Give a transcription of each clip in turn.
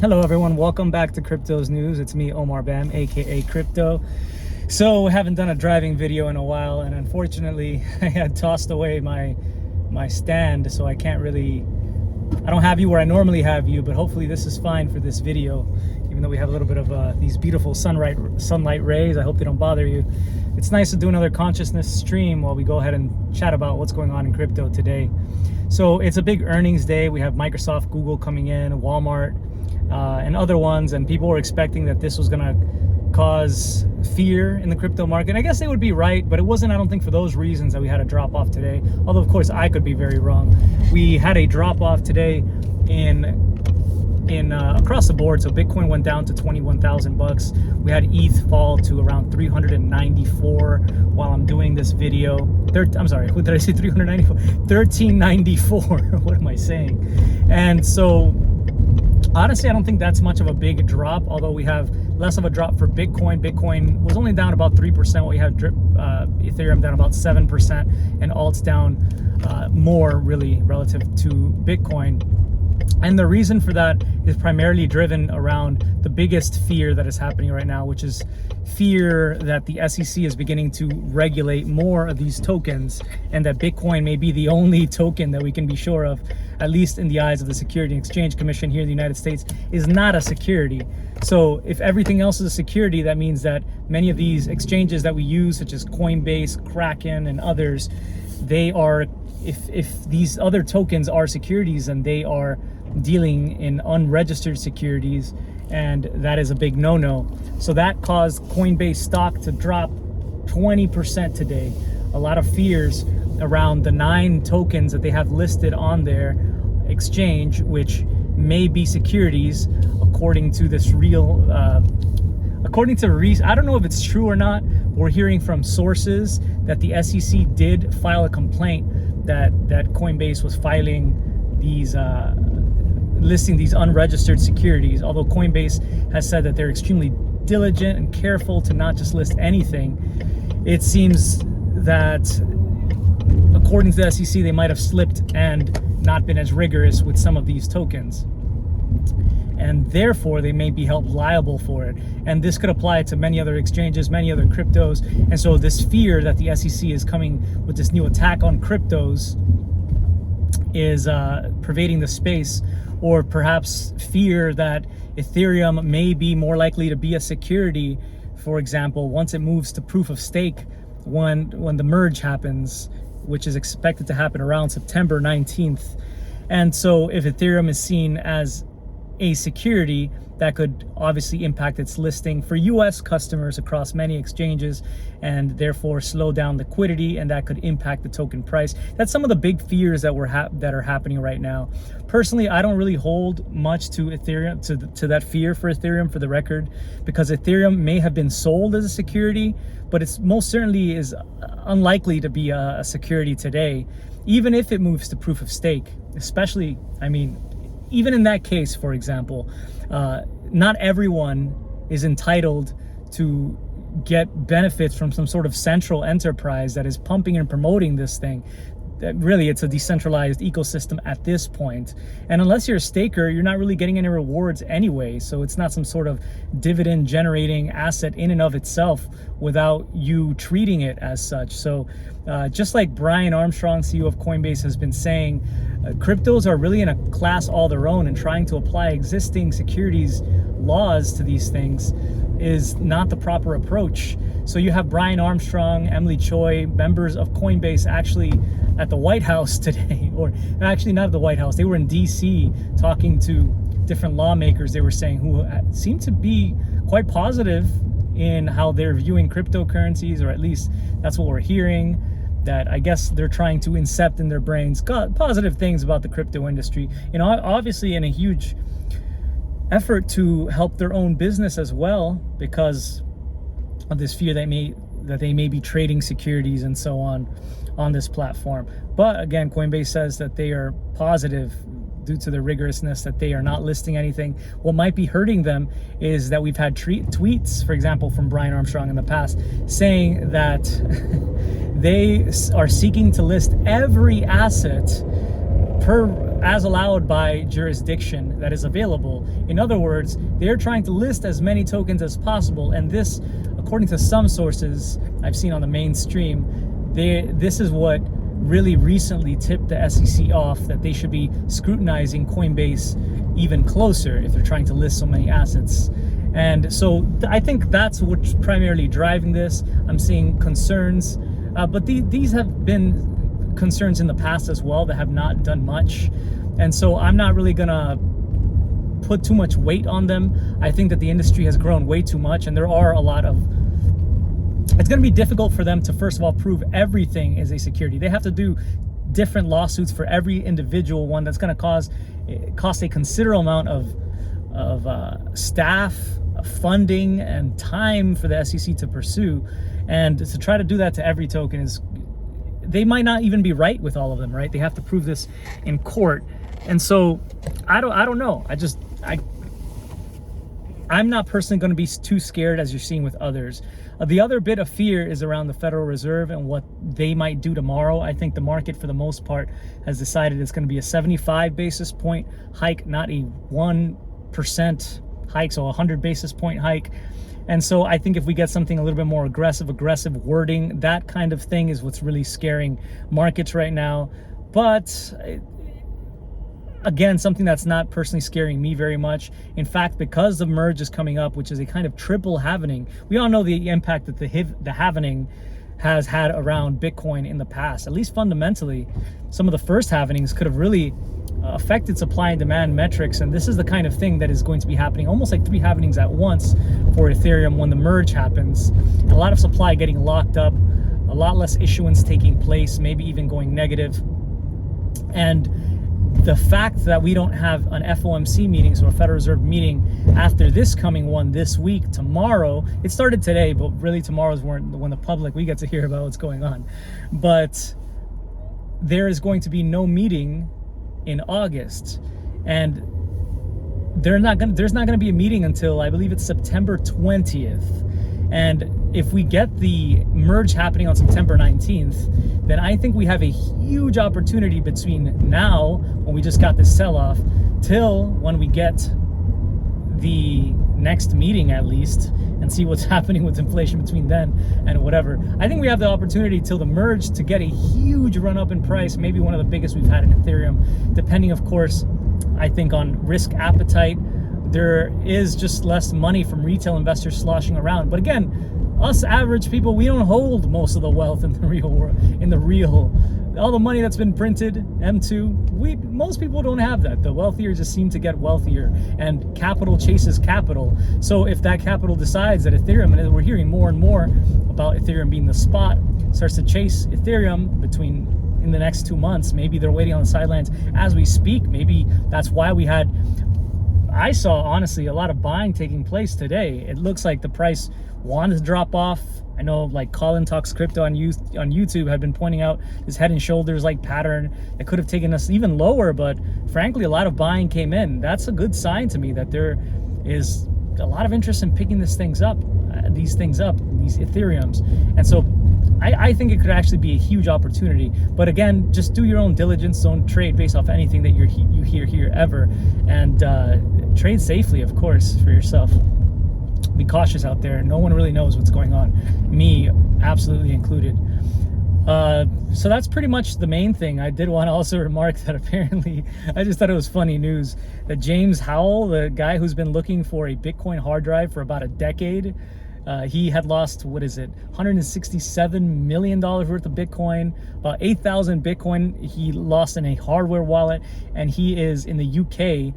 Hello everyone, welcome back to Crypto's News. It's me, Omar Bam, aka Crypto. So haven't done a driving video in a while, and unfortunately I had tossed away my stand, so I don't have you where I normally have you, but hopefully this is fine for this video. Even though we have a little bit of these beautiful sunlight rays, I hope they don't bother you. It's nice to do another consciousness stream while we go ahead and chat about what's going on in crypto today. So it's a big earnings day. We have Microsoft, Google coming in, Walmart, and other ones, and people were expecting that this was going to cause fear in the crypto market. I guess they would be right, but it wasn't, I don't think, for those reasons that we had a drop off today. Although of course I could be very wrong. We had a drop off today in across the board. So Bitcoin went down to 21,000 bucks. We had ETH fall to around 394 while I'm doing this video. I'm sorry, what did I say? 394? 1394. What am I saying? And so honestly, I don't think that's much of a big drop, although we have less of a drop for Bitcoin. Bitcoin was only down about 3%. We have Ethereum down about 7%, and alts down more, really, relative to Bitcoin. And the reason for that is primarily driven around the biggest fear that is happening right now, which is fear that the SEC is beginning to regulate more of these tokens, and that Bitcoin may be the only token that we can be sure of, at least in the eyes of the Security and Exchange Commission here in the United States, is not a security. So if everything else is a security, that means that many of these exchanges that we use, such as Coinbase, Kraken, and others, they are, if these other tokens are securities, and they are dealing in unregistered securities, and that is a big no-no. So that caused Coinbase stock to drop 20% today. A lot of fears around the 9 tokens that they have listed on their exchange, which may be securities, according to this I don't know if it's true or not. We're hearing from sources that the SEC did file a complaint that Coinbase was filing these listing these unregistered securities, although Coinbase has said that they're extremely diligent and careful to not just list anything. It seems that according to the SEC, they might have slipped and not been as rigorous with some of these tokens, and therefore they may be held liable for it. And this could apply to many other exchanges, many other cryptos. And so this fear that the SEC is coming with this new attack on cryptos is pervading the space, or perhaps fear that Ethereum may be more likely to be a security, for example, once it moves to proof of stake, when the merge happens, which is expected to happen around September 19th. And so if Ethereum is seen as a security, that could obviously impact its listing for US customers across many exchanges, and therefore slow down liquidity, and that could impact the token price. That's some of the big fears that are happening right now. Personally, I don't really hold much to Ethereum, to that fear for Ethereum, for the record, because Ethereum may have been sold as a security, but it's most certainly is unlikely to be a security today, even if it moves to proof of stake. Especially, I mean, even in that case, for example, not everyone is entitled to get benefits from some sort of central enterprise that is pumping and promoting this thing. Really, it's a decentralized ecosystem at this point. And unless you're a staker, you're not really getting any rewards anyway. So it's not some sort of dividend generating asset in and of itself without you treating it as such. So just like Brian Armstrong, CEO of Coinbase, has been saying, cryptos are really in a class all their own, and trying to apply existing securities laws to these things is not the proper approach. So you have Brian Armstrong, Emily Choi, members of Coinbase, actually at the White House today, or actually not at the White House, they were in DC talking to different lawmakers, they were saying, who seem to be quite positive in how they're viewing cryptocurrencies, or at least that's what we're hearing, that I guess they're trying to incept in their brains positive things about the crypto industry, you know, obviously in a huge effort to help their own business as well, because of this fear that they may be trading securities and so on this platform. But again, Coinbase says that they are positive due to the rigorousness, that they are not listing anything. What might be hurting them is that we've had tweets, for example, from Brian Armstrong in the past, saying that they are seeking to list every asset as allowed by jurisdiction that is available. In other words, they're trying to list as many tokens as possible, and this, according to some sources I've seen on the mainstream, this is what really recently tipped the SEC off that they should be scrutinizing Coinbase even closer if they're trying to list so many assets. And so I think that's what's primarily driving this. I'm seeing concerns, but these have been concerns in the past as well that have not done much. And so I'm not really gonna put too much weight on them. I think that the industry has grown way too much, and there are a lot of, it's going to be difficult for them to, first of all, prove everything is a security. They have to do different lawsuits for every individual one. That's going to cost a considerable amount of staff, funding, and time for the SEC to pursue. And to try to do that to every token is, they might not even be right with all of them, right? They have to prove this in court. And so I don't know. I'm not personally going to be too scared as you're seeing with others. The other bit of fear is around the Federal Reserve and what they might do tomorrow. I think the market, for the most part, has decided it's going to be a 75 basis point hike, not a 1% hike, so a 100 basis point hike. And so I think if we get something a little bit more aggressive wording, that kind of thing is what's really scaring markets right now. But again, something that's not personally scaring me very much. In fact, because the merge is coming up, which is a kind of triple halvening, we all know the impact that the halvening has had around Bitcoin in the past. At least fundamentally, some of the first halvenings could have really affected supply and demand metrics, and this is the kind of thing that is going to be happening, almost like 3 halvenings at once for Ethereum when the merge happens. A lot of supply getting locked up, a lot less issuance taking place, maybe even going negative. And the fact that we don't have an FOMC meeting, so a Federal Reserve meeting, after this coming one this week, tomorrow, it started today, but really tomorrow's when the public, we get to hear about what's going on. But there is going to be no meeting in August, and there's not going to be a meeting until, I believe it's September 20th. And if we get the merge happening on September 19th, then I think we have a huge opportunity between now, when we just got this sell-off, till when we get the next meeting at least, and see what's happening with inflation between then and whatever. I think we have the opportunity till the merge to get a huge run-up in price, maybe one of the biggest we've had in Ethereum, depending, of course, I think, on risk appetite. There is just less money from retail investors sloshing around. But again, us average people, we don't hold most of the wealth in the real world. All the money that's been printed, M2, most people don't have that. The wealthier just seem to get wealthier, and capital chases capital. So if that capital decides that Ethereum, and we're hearing more and more about Ethereum being the spot, starts to chase Ethereum in the next 2 months, maybe they're waiting on the sidelines as we speak. Maybe that's why I saw, honestly, a lot of buying taking place today. It looks like the price wanted to drop off. I know, like, Colin Talks Crypto on YouTube had been pointing out this head and shoulders like pattern that could have taken us even lower, but frankly, a lot of buying came in. That's a good sign to me that there is a lot of interest in picking these Ethereums. And so I think it could actually be a huge opportunity. But again, just do your own diligence. Don't trade based off anything that you hear here ever. And trade safely, of course, for yourself. Be cautious out there. No one really knows what's going on. Me, absolutely included. So that's pretty much the main thing. I did want to also remark that apparently, I just thought it was funny news, that James Howell, the guy who's been looking for a Bitcoin hard drive for about a decade, he had lost, $167 million worth of Bitcoin, about 8,000 Bitcoin he lost in a hardware wallet, and he is in the UK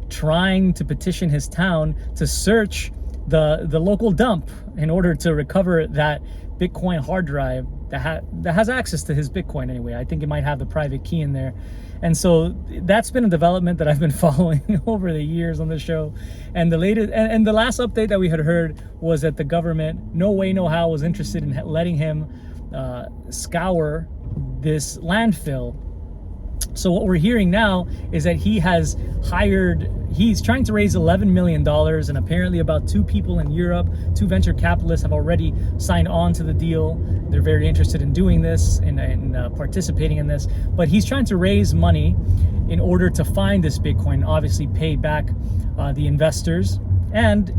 trying to petition his town to search the local dump in order to recover that Bitcoin hard drive that has access to his Bitcoin anyway. I think it might have the private key in there. And so that's been a development that I've been following over the years on the show. And the latest and the last update that we had heard was that the government, no way, no how, was interested in letting him scour this landfill So what we're hearing now is that he's trying to raise $11 million, and apparently about 2 people in Europe, 2 venture capitalists have already signed on to the deal. They're very interested in doing this and participating in this. But he's trying to raise money in order to find this Bitcoin, obviously pay back the investors, and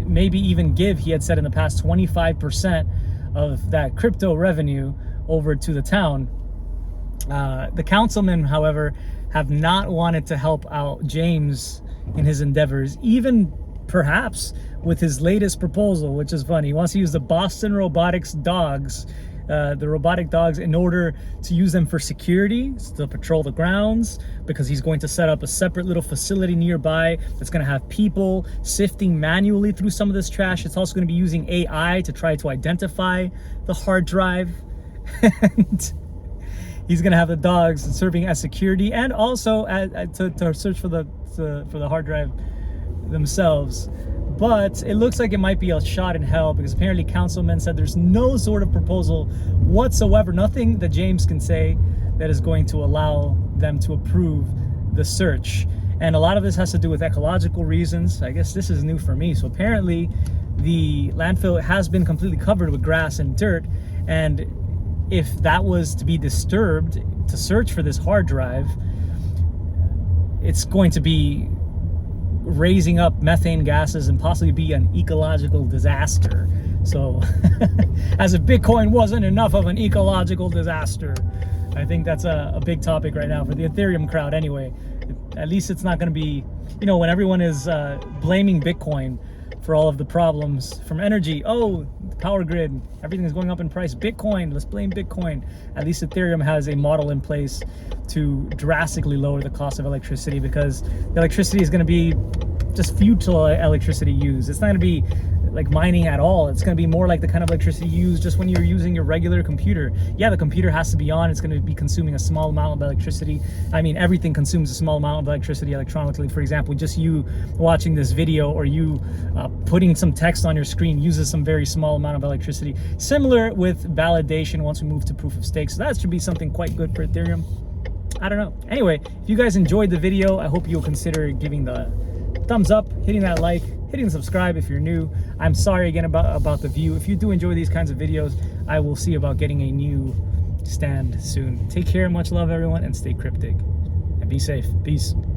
maybe even give, he had said in the past, 25% of that crypto revenue over to the town. The councilmen, however, have not wanted to help out James in his endeavors, even perhaps with his latest proposal, which is funny. He wants to use the Boston Robotics dogs, the robotic dogs, in order to use them for security, to patrol the grounds, because he's going to set up a separate little facility nearby that's going to have people sifting manually through some of this trash. It's also going to be using AI to try to identify the hard drive. And he's going to have the dogs serving as security, and also to search for the hard drive themselves. But it looks like it might be a shot in hell, because apparently councilmen said there's no sort of proposal whatsoever, nothing that James can say that is going to allow them to approve the search. And a lot of this has to do with ecological reasons. I guess this is new for me. So apparently the landfill has been completely covered with grass and dirt, and if that was to be disturbed to search for this hard drive, it's going to be raising up methane gases and possibly be an ecological disaster. So as if Bitcoin wasn't enough of an ecological disaster. I think that's a big topic right now for the Ethereum crowd anyway. At least it's not going to be, when everyone is blaming Bitcoin for all of the problems from energy. Oh, the power grid, everything is going up in price. Bitcoin, let's blame Bitcoin. At least Ethereum has a model in place to drastically lower the cost of electricity, because the electricity is going to be just futile electricity used. It's not going to be like mining at all. It's going to be more like the kind of electricity used just when you're using your regular computer. Yeah, the computer has to be on. It's going to be consuming a small amount of electricity. I mean, everything consumes a small amount of electricity electronically. For example, just you watching this video, or you putting some text on your screen, uses some very small amount of electricity. Similar with validation once we move to proof of stake. So that should be something quite good for Ethereum. I don't know. Anyway, if you guys enjoyed the video, I hope you'll consider giving the thumbs up, hitting that like, hitting subscribe if you're new. I'm sorry again about the view. If you do enjoy these kinds of videos, I will see about getting a new stand soon. Take care, much love everyone, and stay cryptic. And be safe. Peace.